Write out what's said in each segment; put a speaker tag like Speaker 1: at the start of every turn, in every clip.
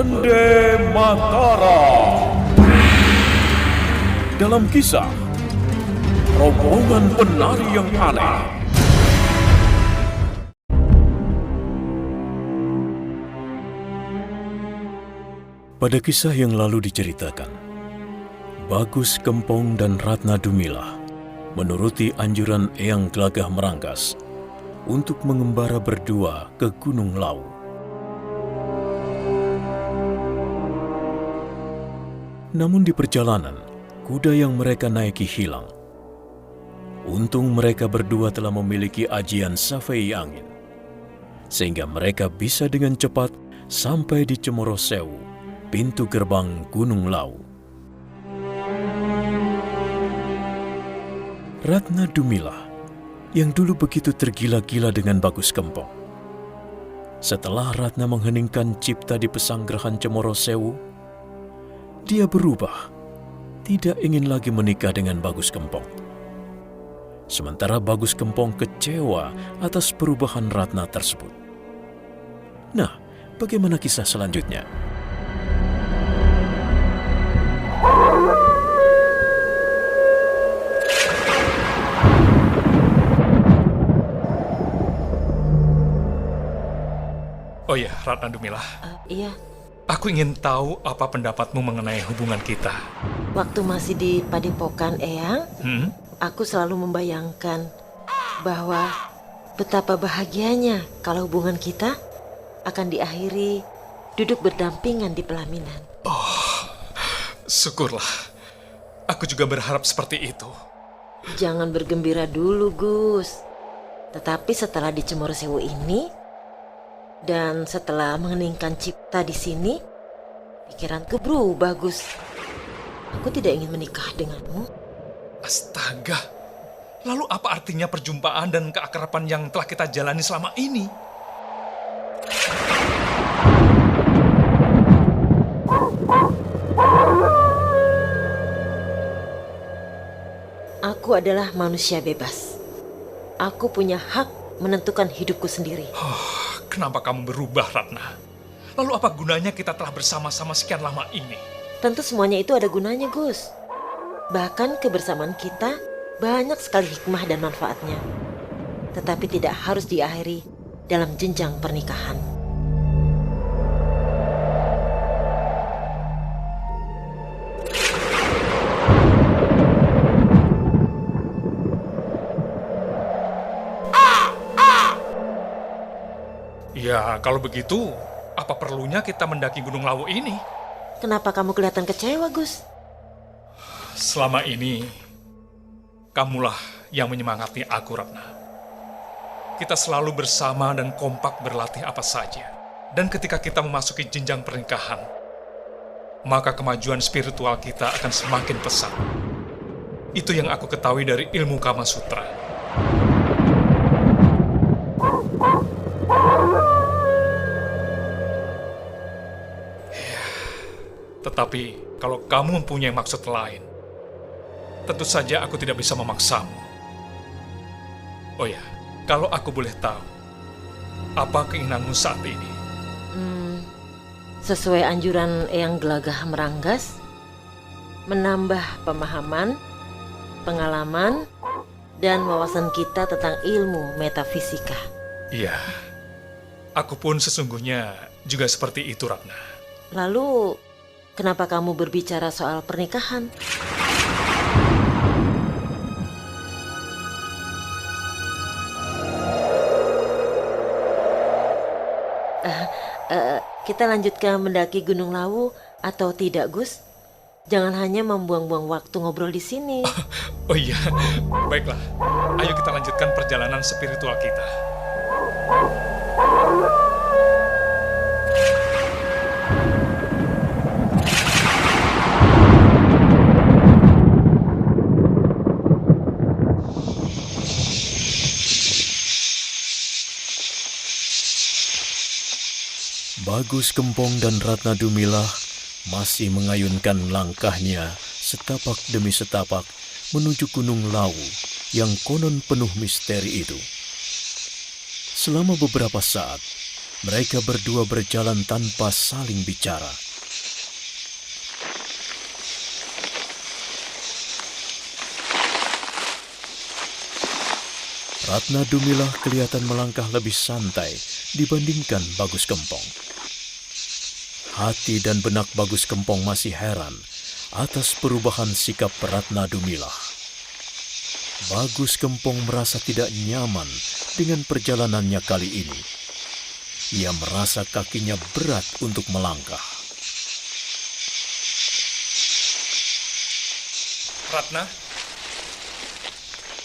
Speaker 1: Rende Mataram. Dalam kisah, rombongan penari yang aneh. Pada kisah yang lalu diceritakan, Bagus Kempong dan Ratna Dumilah menuruti anjuran Eyang Glagah Merangkas untuk mengembara berdua ke Gunung Lawu. Namun di perjalanan, kuda yang mereka naiki hilang. Untung mereka berdua telah memiliki ajian Safei Angin, sehingga mereka bisa dengan cepat sampai di Cemoro Sewu, pintu gerbang Gunung Lawu. Ratna Dumilah, yang dulu begitu tergila-gila dengan Bagus Kempong. Setelah Ratna mengheningkan cipta di pesanggerahan Cemoro Sewu, dia berubah, tidak ingin lagi menikah dengan Bagus Kempong. Sementara Bagus Kempong kecewa atas perubahan Ratna tersebut. Nah, bagaimana kisah selanjutnya?
Speaker 2: Oh ya, Ratna Dumilah.
Speaker 3: Iya,
Speaker 2: Aku ingin tahu apa pendapatmu mengenai hubungan kita.
Speaker 3: waktu masih di Padepokan Eyang, aku selalu membayangkan bahwa betapa bahagianya kalau hubungan kita akan diakhiri duduk berdampingan di pelaminan.
Speaker 2: Syukurlah. Aku juga berharap seperti itu.
Speaker 3: Jangan bergembira dulu, Gus. Tetapi setelah di Cemoro Sewu ini, dan setelah mengeningkan cipta di sini, pikiranku berubah, Gus. Aku tidak ingin menikah denganmu.
Speaker 2: Astaga. Lalu apa artinya perjumpaan dan keakraban yang telah kita jalani selama ini?
Speaker 3: Aku adalah manusia bebas. Aku punya hak menentukan hidupku sendiri.
Speaker 2: Kenapa kamu berubah, Ratna? Lalu apa gunanya kita telah bersama-sama sekian lama ini?
Speaker 3: Tentu semuanya itu ada gunanya, Gus. Bahkan kebersamaan kita banyak sekali hikmah dan manfaatnya. Tetapi tidak harus diakhiri dalam jenjang pernikahan.
Speaker 2: Ya, kalau begitu, apa perlunya kita mendaki Gunung Lawu ini?
Speaker 3: Kenapa kamu kelihatan kecewa, Gus?
Speaker 2: Selama ini, kamulah yang menyemangati aku, Ratna. Kita selalu bersama dan kompak berlatih apa saja. Dan ketika kita memasuki jenjang pernikahan, maka kemajuan spiritual kita akan semakin pesat. Itu yang aku ketahui dari ilmu Kama Sutra. Tetapi kalau kamu mempunyai maksud lain, tentu saja aku tidak bisa memaksamu. Oh ya, kalau aku boleh tahu, apa keinginanmu saat ini?
Speaker 3: Sesuai anjuran Eyang Glagah Merangkas, menambah pemahaman, pengalaman, dan wawasan kita tentang ilmu metafisika.
Speaker 2: Iya, aku pun sesungguhnya juga seperti itu, Ratna.
Speaker 3: Lalu, kenapa kamu berbicara soal pernikahan? Kita lanjutkan mendaki Gunung Lawu atau tidak, Gus? Jangan hanya membuang-buang waktu ngobrol di sini.
Speaker 2: Oh iya, baiklah. Ayo kita lanjutkan perjalanan spiritual kita.
Speaker 1: Bagus Kempong dan Ratna Dumilah masih mengayunkan langkahnya setapak demi setapak menuju Gunung Lawu yang konon penuh misteri itu. Selama beberapa saat, Mereka berdua berjalan tanpa saling bicara. Ratna Dumilah kelihatan melangkah lebih santai dibandingkan Bagus Kempong. Hati dan benak Bagus Kempong masih heran atas perubahan sikap Ratna Dumilah. Bagus Kempong merasa tidak nyaman dengan perjalanannya kali ini. Ia merasa kakinya berat untuk melangkah.
Speaker 2: Ratna?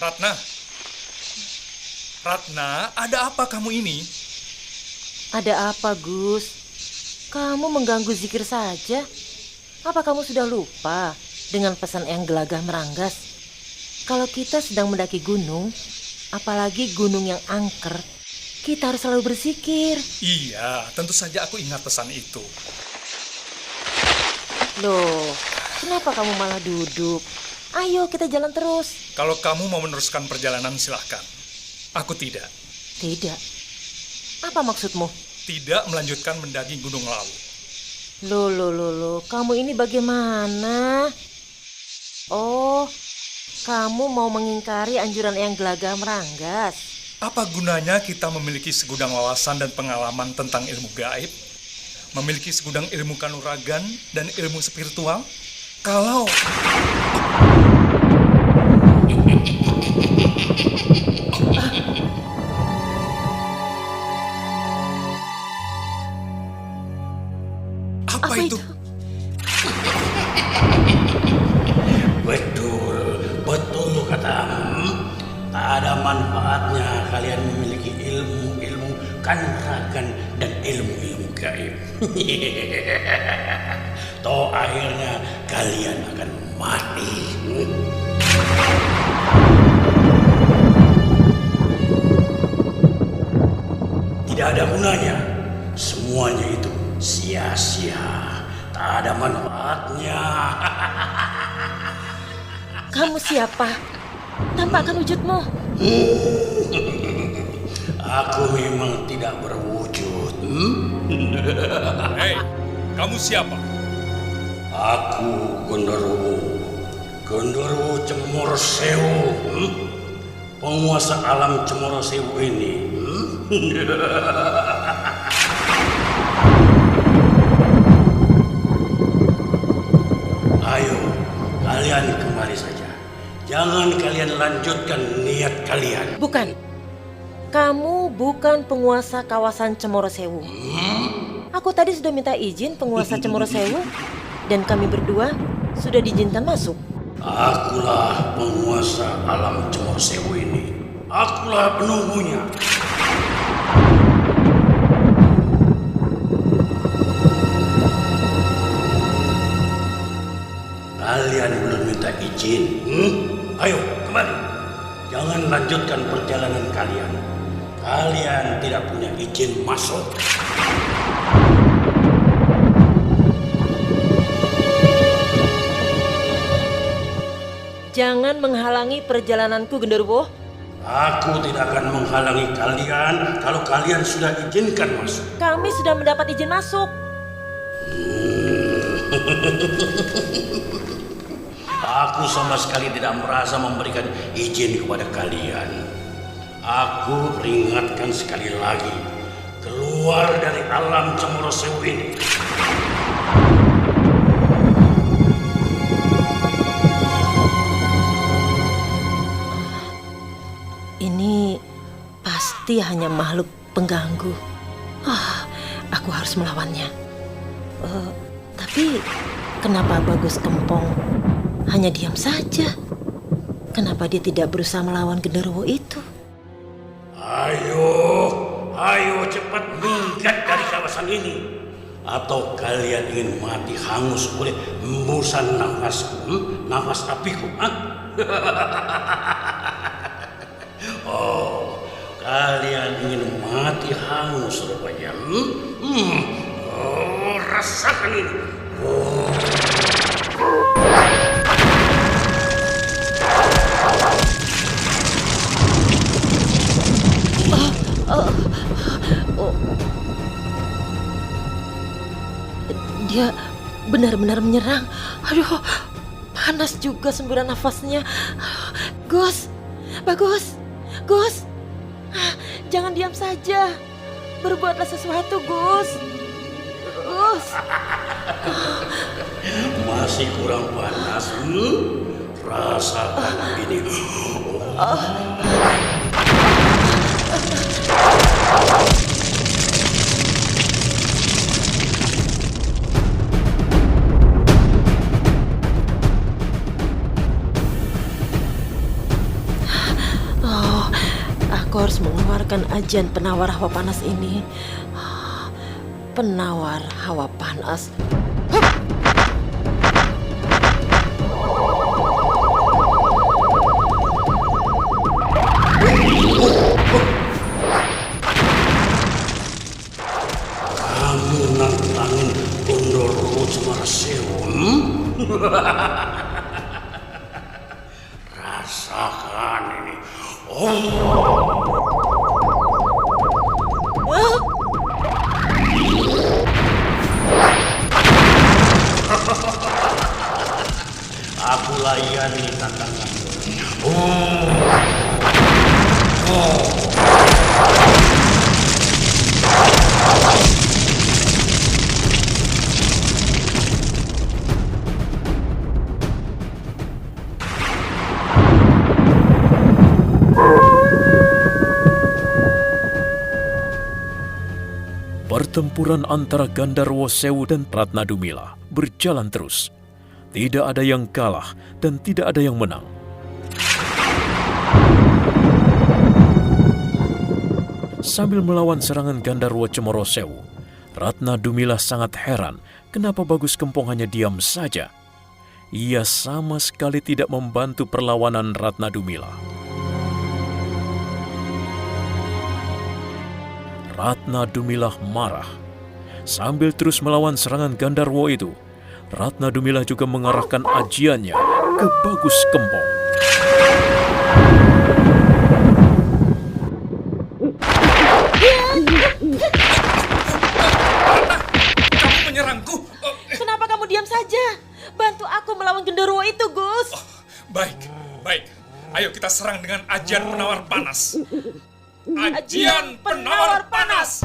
Speaker 2: Ratna? Ratna, ada apa kamu ini?
Speaker 3: Ada apa, Gus? Kamu mengganggu zikir saja. Apa kamu sudah lupa dengan pesan yang gelagah meranggas? Kalau kita sedang mendaki gunung, apalagi gunung yang angker, kita harus selalu berzikir.
Speaker 2: Iya, tentu saja aku ingat pesan itu.
Speaker 3: Loh, kenapa kamu malah duduk? Ayo kita jalan terus.
Speaker 2: Kalau kamu mau meneruskan perjalanan, silahkan. Aku tidak.
Speaker 3: Tidak. Apa maksudmu?
Speaker 2: Tidak melanjutkan mendaki Gunung Lawu.
Speaker 3: Loh, kamu ini bagaimana? Oh, kamu mau mengingkari anjuran yang gelagah meranggas.
Speaker 2: Apa gunanya kita memiliki segudang wawasan dan pengalaman tentang ilmu gaib? Memiliki segudang ilmu kanuragan dan ilmu spiritual? Kalau... Apa itu?
Speaker 4: Betul kata. Tak ada manfaatnya kalian memiliki ilmu kanuragan dan ilmu gaib. Toh akhirnya kalian akan mati. Tidak ada gunanya. Semuanya itu sia-sia. Tak ada manfaatnya.
Speaker 3: Kamu siapa? Tampakkan wujudmu.
Speaker 4: Aku memang tidak berwujud.
Speaker 2: Hei, kamu siapa?
Speaker 4: Aku Genderuwo Cemorosewu, penguasa alam Cemorosewu ini. Ayo, kalian kemari saja. Jangan kalian lanjutkan niat kalian.
Speaker 3: Bukan. Kamu bukan penguasa kawasan Cemorosewu. Aku tadi sudah minta izin penguasa Cemorosewu dan kami berdua sudah diizinkan masuk.
Speaker 4: Akulah penguasa alam Cemorosewu ini. Akulah penunggunya. Kalian belum minta izin. Ayo, kembali. Jangan lanjutkan perjalanan kalian. Kalian tidak punya izin masuk.
Speaker 3: Jangan menghalangi perjalananku, Genderuwo.
Speaker 4: Aku tidak akan menghalangi kalian kalau kalian sudah izinkan masuk.
Speaker 3: Kami sudah mendapat izin masuk.
Speaker 4: Aku sama sekali tidak merasa memberikan izin kepada kalian. Aku peringatkan sekali lagi, keluar dari alam Cemorosewu ini.
Speaker 3: Ini pasti hanya makhluk pengganggu. Aku harus melawannya. Tapi kenapa Bagus Kempong hanya diam saja? Kenapa dia tidak berusaha melawan Genderuwo itu?
Speaker 4: Ayo cepat minggat dari kawasan ini. Atau kalian ingin mati hangus oleh embusan nafasku, nafas apiku? Oh, kalian ingin mati hangus rupanya. Oh, rasakan ini.
Speaker 3: Dia benar-benar menyerang. Aduh, panas juga semburan nafasnya. Gus, bagus, Gus. Jangan diam saja. Berbuatlah sesuatu, Gus. Gus.
Speaker 4: Masih kurang panas. Rasakan ini.
Speaker 3: Oh, aku harus mengeluarkan ajian penawar hawa panas ini. Penawar hawa panas.
Speaker 4: Kamu nantangin Gondoruo Cemorosewu. Rasakan ini. Aku layani tantanganmu.
Speaker 1: Pertempuran antara Gandarwo Sewu dan Ratna Dumila berjalan terus. Tidak ada yang kalah dan tidak ada yang menang. Sambil melawan serangan Gandarwo Cemorosewu, Ratna Dumila sangat heran kenapa Bagus Kempong hanya diam saja. Ia sama sekali tidak membantu perlawanan Ratna Dumila. Ratna Dumila marah. Sambil terus melawan serangan Gandarwo itu, Ratna Dumila juga mengarahkan ajiannya ke Bagus Kempong.
Speaker 2: Kamu menyerangku?
Speaker 3: Kenapa kamu diam saja? Bantu aku melawan genderuwo itu, Gus.
Speaker 2: Baik, baik. Ayo kita serang dengan ajian penawar panas. Ajian penawar panas!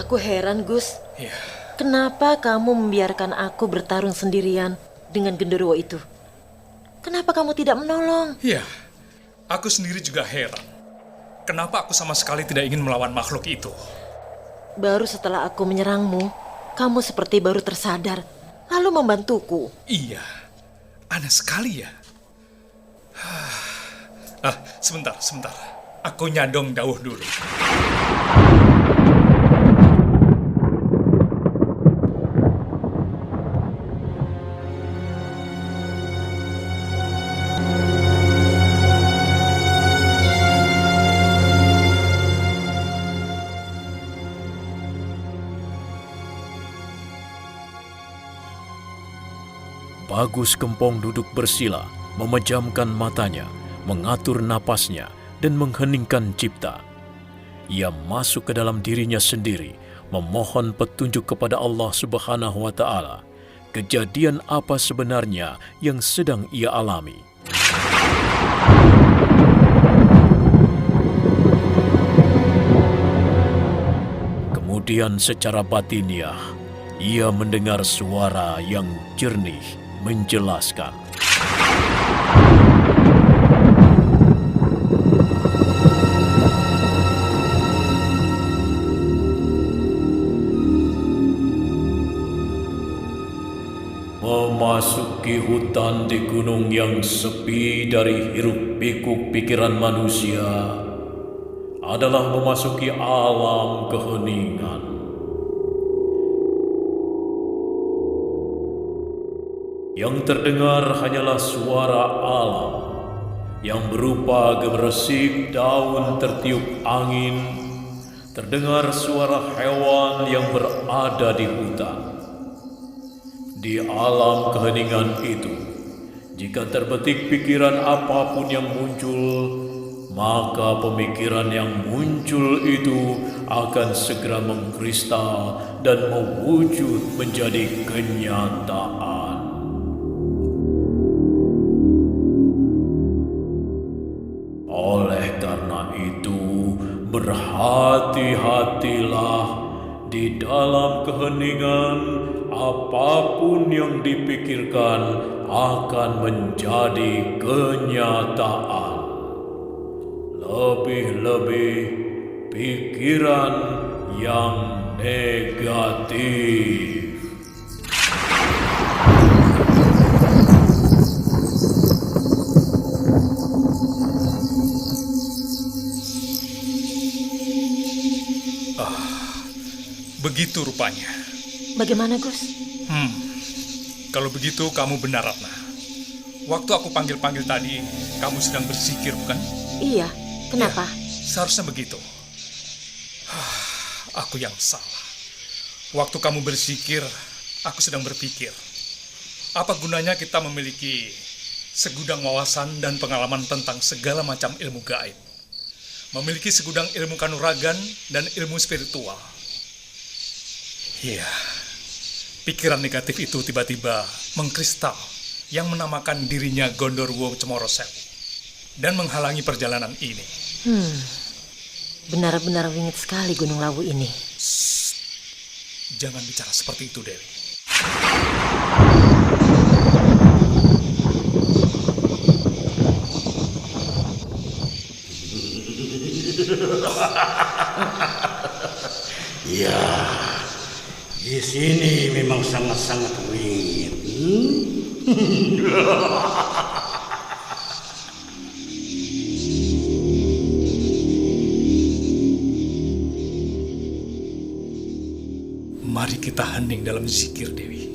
Speaker 3: Aku heran, Gus.
Speaker 2: Ya,
Speaker 3: Kenapa kamu membiarkan aku bertarung sendirian dengan genderuwo itu? Kenapa kamu tidak menolong?
Speaker 2: ya. Aku sendiri juga heran. Kenapa aku sama sekali tidak ingin melawan makhluk itu?
Speaker 3: Baru setelah aku menyerangmu, kamu seperti baru tersadar, lalu membantuku.
Speaker 2: Iya, aneh sekali ya. Sebentar. Aku nyadong dauh dulu.
Speaker 1: Bagus Kempong duduk bersila, memejamkan matanya, mengatur napasnya, dan mengheningkan cipta. Ia masuk ke dalam dirinya sendiri, memohon petunjuk kepada Allah Subhanahu wa Ta'ala. Kejadian apa sebenarnya yang sedang ia alami? Kemudian secara batiniah, ia mendengar suara yang jernih menjelaskan. Memasuki hutan di gunung yang sepi dari hiruk pikuk pikiran manusia adalah memasuki alam keheningan. Yang terdengar hanyalah suara alam yang berupa gemeresik daun tertiup angin, terdengar suara hewan yang berada di hutan. Di alam keheningan itu, jika terbetik pikiran apapun yang muncul, maka pemikiran yang muncul itu akan segera mengkristal dan mewujud menjadi kenyataan. Oleh karena itu, berhati-hatilah di dalam keheningan. Apapun yang dipikirkan akan menjadi kenyataan. Lebih-lebih pikiran yang negatif.
Speaker 2: Begitu rupanya.
Speaker 3: Bagaimana, Gus?
Speaker 2: Kalau begitu kamu benar, Ratna. Waktu aku panggil-panggil tadi, kamu sedang berzikir, bukan?
Speaker 3: Iya, kenapa?
Speaker 2: Seharusnya begitu. Aku yang salah. Waktu kamu berzikir, aku sedang berpikir. Apa gunanya kita memiliki segudang wawasan dan pengalaman tentang segala macam ilmu gaib? Memiliki segudang ilmu kanuragan dan ilmu spiritual. Iya. Pikiran negatif itu tiba-tiba mengkristal yang menamakan dirinya Gondorwo Cemoro Sewu dan menghalangi perjalanan ini.
Speaker 3: Benar-benar wingit sekali Gunung Lawu ini.
Speaker 2: Jangan bicara seperti itu, Dewi.
Speaker 4: Ya, di sini memang sangat-sangat wingit.
Speaker 2: Mari kita hening dalam zikir, Dewi.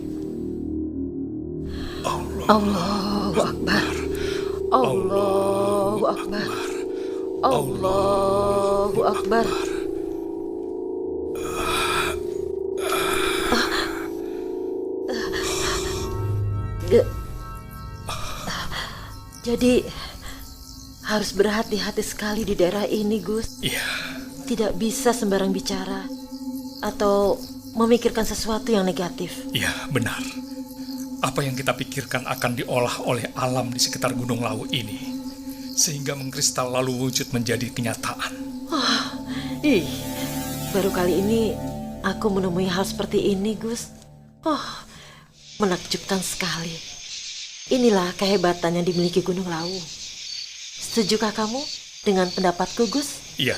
Speaker 3: Allahu Akbar. Allahu Akbar. Allahu Akbar. Jadi harus berhati-hati sekali di daerah ini, Gus.
Speaker 2: Iya.
Speaker 3: Tidak bisa sembarang bicara atau memikirkan sesuatu yang negatif.
Speaker 2: Iya, benar. Apa yang kita pikirkan akan diolah oleh alam di sekitar Gunung Lawu ini, sehingga mengkristal lalu wujud menjadi kenyataan.
Speaker 3: Baru kali ini aku menemui hal seperti ini, Gus. Menakjubkan sekali. Inilah kehebatan yang dimiliki Gunung Lawu. Setujukah kamu dengan pendapatku, Gus?
Speaker 2: Iya,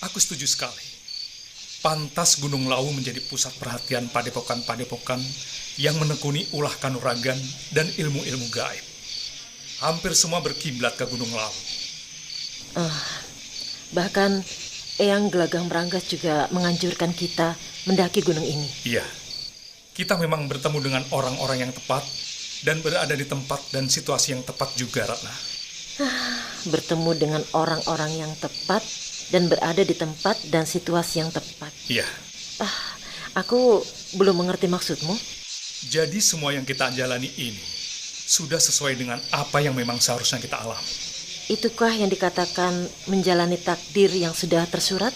Speaker 2: aku setuju sekali. Pantas Gunung Lawu menjadi pusat perhatian padepokan-padepokan yang menekuni ulah kanuragan dan ilmu-ilmu gaib. Hampir semua berkiblat ke Gunung Lawu.
Speaker 3: Bahkan Eyang Gelagah Meranggas juga menganjurkan kita mendaki gunung ini.
Speaker 2: Iya, kita memang bertemu dengan orang-orang yang tepat dan berada di tempat dan situasi yang tepat juga, Ratna.
Speaker 3: Bertemu dengan orang-orang yang tepat dan berada di tempat dan situasi yang tepat.
Speaker 2: Iya.
Speaker 3: Aku belum mengerti maksudmu.
Speaker 2: Jadi semua yang kita jalani ini sudah sesuai dengan apa yang memang seharusnya kita alami.
Speaker 3: Itukah yang dikatakan menjalani takdir yang sudah tersurat?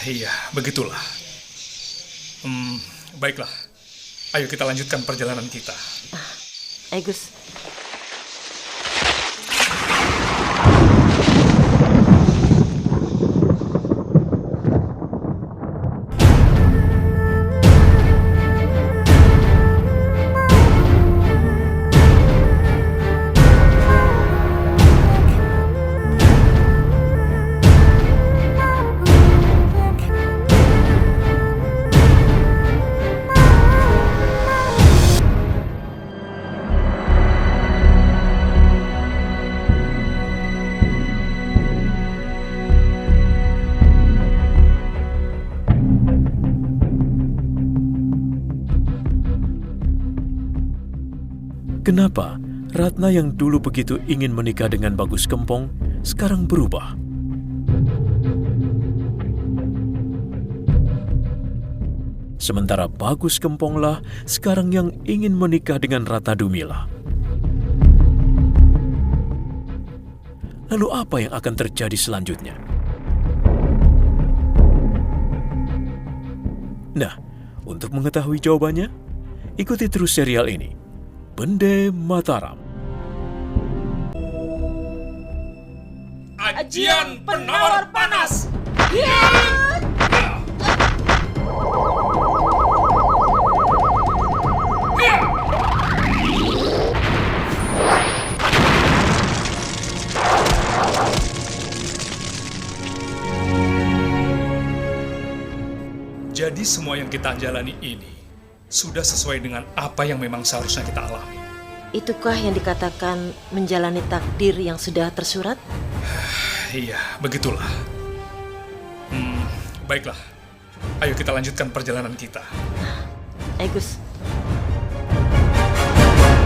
Speaker 2: Iya, begitulah. Baiklah, ayo kita lanjutkan perjalanan kita.
Speaker 3: Ayo, Gus.
Speaker 1: Kenapa Ratna yang dulu begitu ingin menikah dengan Bagus Kempong sekarang berubah? Sementara Bagus Kemponglah sekarang yang ingin menikah dengan Rata Dumila. Lalu apa yang akan terjadi selanjutnya? Nah, untuk mengetahui jawabannya, ikuti terus serial ini, Bende Mataram.
Speaker 2: Ajian penawar panas. Jadi semua yang kita jalani ini sudah sesuai dengan apa yang memang seharusnya kita alami.
Speaker 3: Itukah yang dikatakan menjalani takdir yang sudah tersurat?
Speaker 2: Iya, begitulah. Baiklah, ayo kita lanjutkan perjalanan kita.
Speaker 3: Gus,